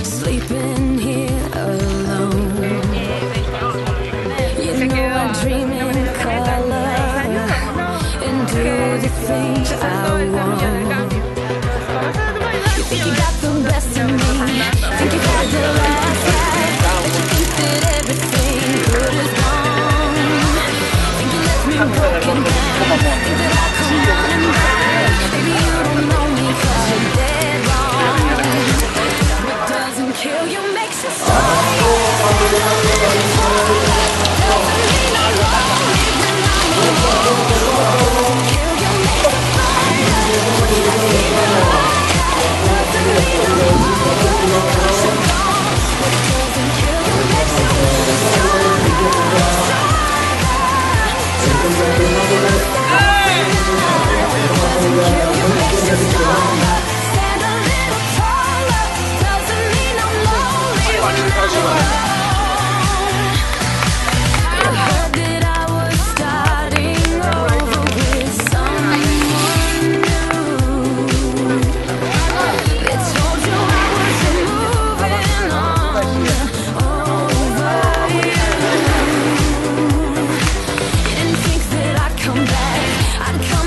Sleeping here alone. You know I dream in color and do the things I want. You think you got the best of me, think you had the last laugh, but you think that everything good is gone. Think you left me broken down, think that I'll come running back. Maybe you don't know me 'cause you're dead wrong. What doesn't kill you makes you stronger. Doesn't mean I'm lonely when I'm alone. What doesn't kill you makes you fighter. What's that feeling like? Doesn't mean I'm lonely 'cause you're gone. What doesn't kill you makes you stronger. Doesn't mean I'm stronger. Stand a little taller. Doesn't mean I'm lonely when I'm alone. You heard that I was starting over with someone new. They told you I was moving on over you. You didn't think that I'd come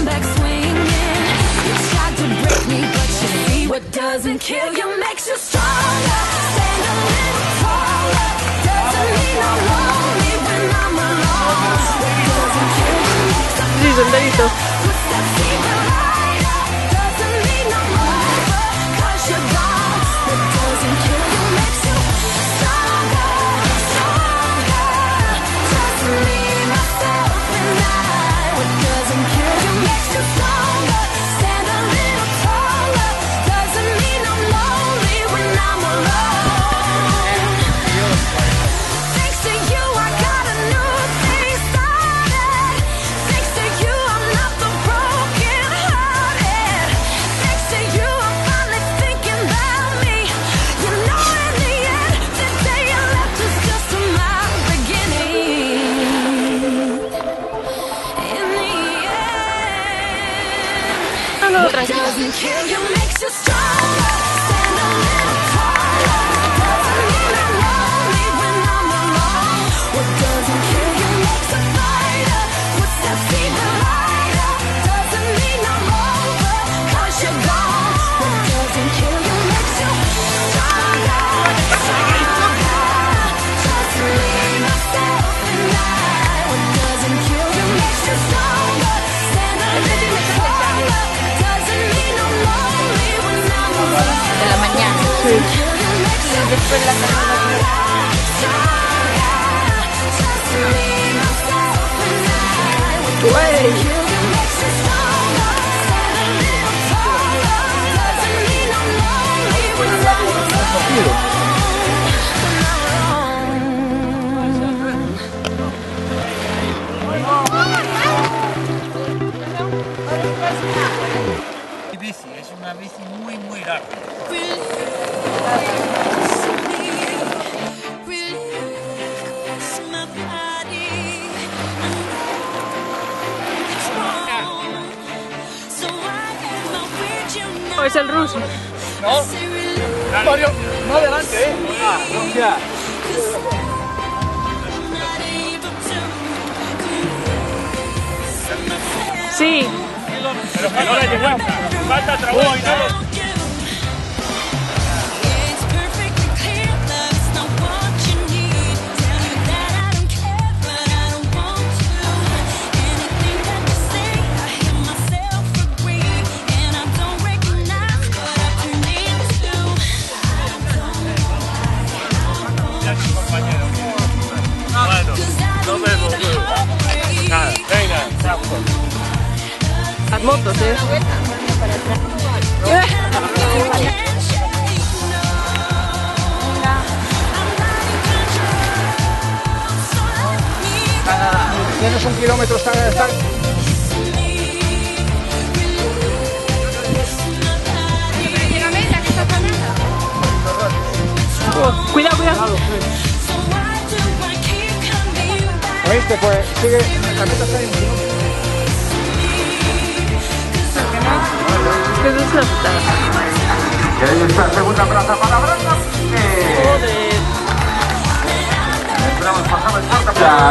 back swinging. You tried to break me, but you see what doesn't kill you makes you stronger. Stand a little taller. Doesn't mean I'm lonely when I'm alone. What doesn't kill you makes you Sí, senderito. What's that feeling like? Doesn't mean I'm over 'cause you're gone. What doesn't kill you makes you stronger, stronger. Just me, myself, and I. What doesn't kill you makes you stronger. Stand a little taller. Doesn't mean I'm lonely when I'm alone. Thanks to you, I got a new thing started. Thanks to you, I'm not the broken hearted. Thanks to you, I'm finally thinking about me. You know, in the end, the day you left was just my beginning. In the end, what doesn't kill you makes you stronger. Stand a little taller. Doesn't mean I'm lonely when I'm alone. What doesn't kill you makes a fighter. What's that feeling lighter? Doesn't mean I'm over 'cause you're gone. What doesn't kill you makes you stronger, stronger. Just me, myself, and I. What doesn't kill you makes you stronger. Stand a little taller. Doesn't mean I'm lonely when I'm alone. De la mañana. Sí. Después la bici, es una bici muy larga. ¿O es el ruso? No, Mario, no adelante, ya. Sí. Pero que no le llegamos. Falta trabajo y todo. Bueno, nos vemos luego. Nada, venga, chao. Las motos, ¿eh? Tienes 1 kilómetro hasta estar. Cuidado, cuidado. A ¿Oíste? Pues sigue, la meta está en un kilómetro. Que eso es una putada. Y ahí está, segunda plaza para Brandon. Joder.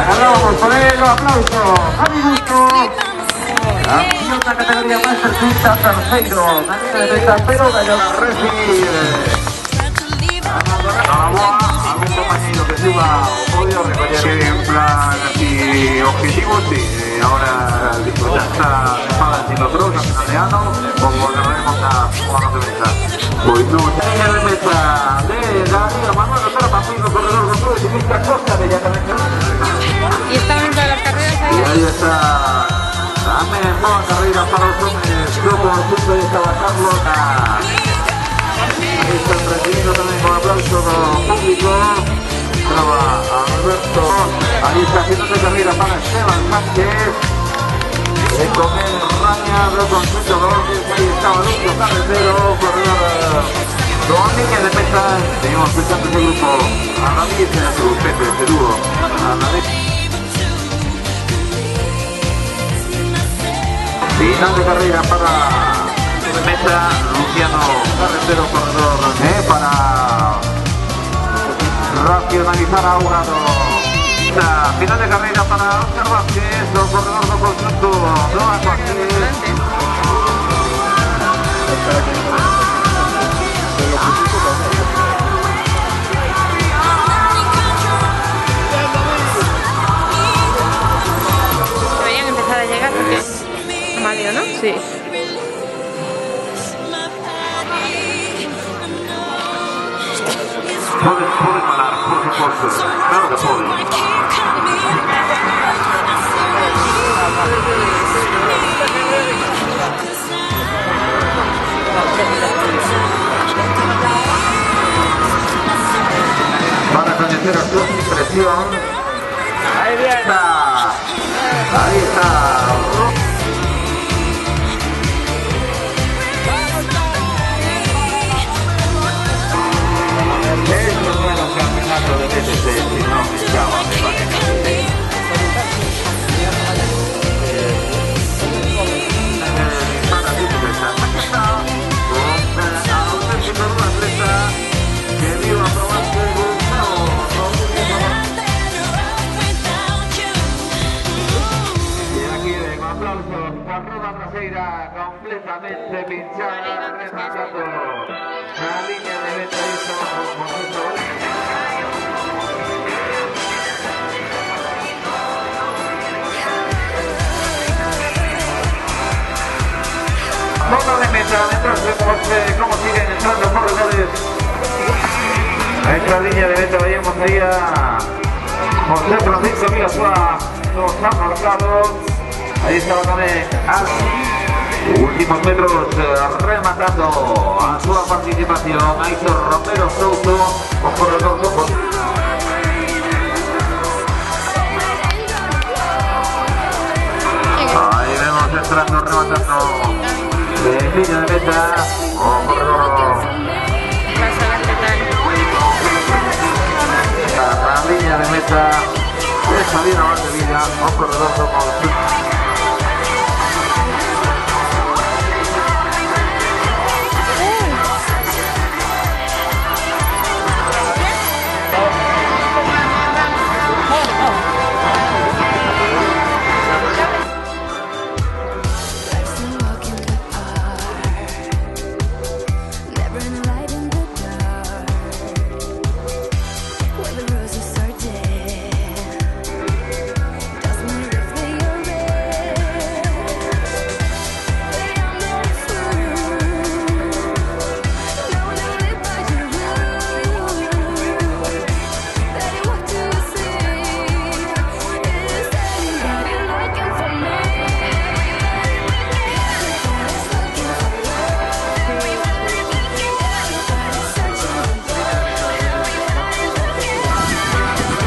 Ganamos por él, aplausos. A mi gusto. La otra categoría Master Quinta, tercero. Daniel de Meta, pero ganó la Refi. Algún compañero que suba o podio, recorrer en plan así objetivos, sí. Ahora disfrutar esta temporada de ciclocross nacional de ano, o volveremos a jugar de meta. Pues no, línea de meta de la Liga Manuel Otero Pampino, corredor de club de ciclista Costa de Yacameca. Y estaban para las carreras Y ahí. ahí está, también buena carrera para los hombres, grupo junto y estaba Carlos. Ahí está recibiendo también con aplauso público. Estaba Alberto. Ahí está haciendo de carrera para Esteban Sánchez. Con el Raña, lo consulto López. Ahí estaba Lucio Carretero, corredor con línea de meta. Seguimos pensando ese grupo. A la vez en su Pepe, ese dúo. A la vez. Final de carrera para meta, Luciano Carretero, corredor para racionalizar a un lado. Final de carrera para Oscar Vázquez, corredor do conjunto do Aguaquí. Deberían empezar a llegar porque es Mario, ¿no? Sí. Pueden malar, por supuesto. Claro que pueden. Para conocer a su impresión. Ahí está. Ahí está. Estos buenos campeonatos de TTC, si no me llaman, me van a encantar. Para ti, aquí está, con a auténtico un atleta que viva probando el Gustavo. Y aquí con aplausos, con rueda trasera completamente pinchada, rematando la línea de meta hizo Mono de meta, detrás vemos cómo siguen entrando corredores. A esta línea de meta veíamos ahí a José Francisco Vilasua, nos ha marcado. Ahí estaba también últimos metros rematando a su participación Aitor Romero Souto, un corredor dos. Ahí vemos entrando, rematando de línea de meta, un corredor a la línea de meta de Sabina Valdevilla, un corredor como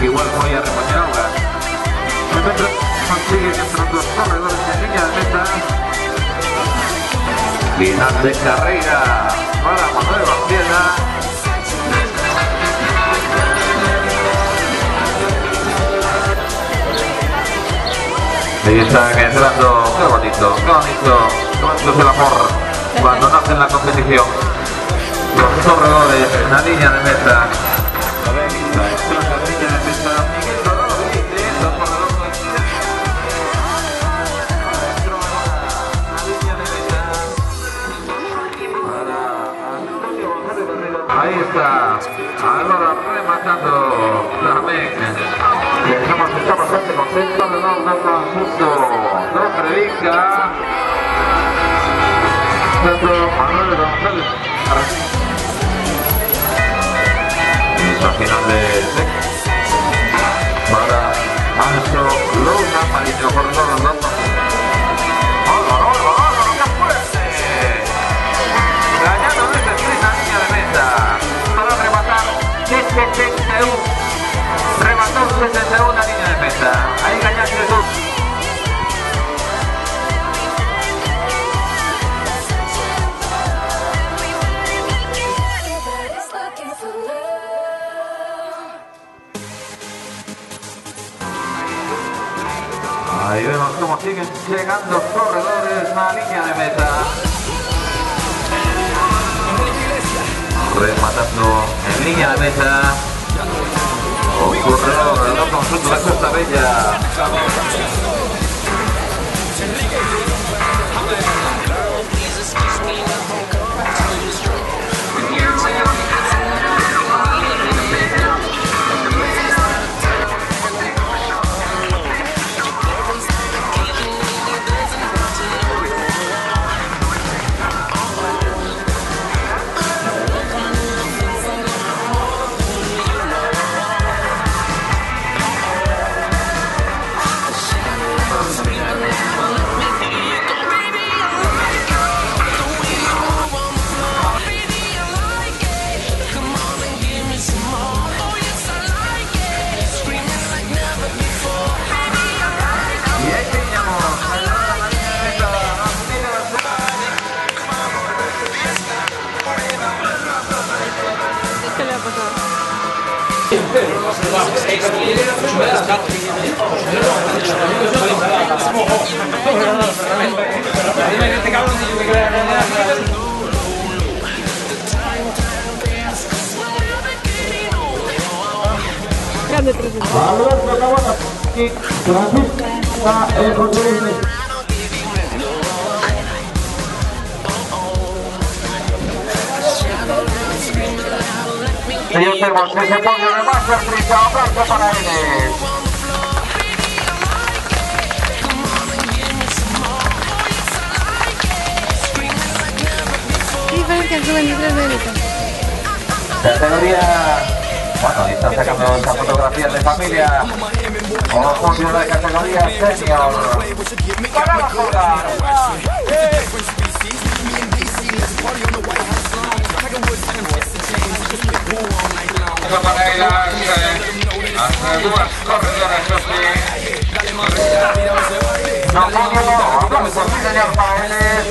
igual voy a reponer ahora. Consigue nuestros dos corredores en línea de meta. Final de carrera para Manuel Barciela. Ahí está entrando, qué bonito es el amor cuando nace en la competición. Los corredores en la línea de meta. Ahí está, ahora rematando también. Está bastante contento, le da un dato justo. No predica. Manuel González. Inicio final de para Anso Luna, Marino Corredor andando. ¡Qué fuerte! Ganando desde la línea de meta para rematar 71. Remató 71 la línea de meta. Ahí ganaste tú. Ahí vemos cómo siguen llegando corredores a la línea de meta. Rematando en línea de meta. Un corredor del conjunto de Costa Bella. ¿Qué le ha pasado? Grande presentación. Alberto Cabana y Francisca el control. Y tenemos que se pone de más cerca, aplauso para él. ¿Qué diferencia entre 23 de élite? Categoría. Bueno, ahí están sacando estas fotografías de familia. Como función de categoría senior. ¡Para la joda! Para ir a algunas corredoras no, señor Paredes.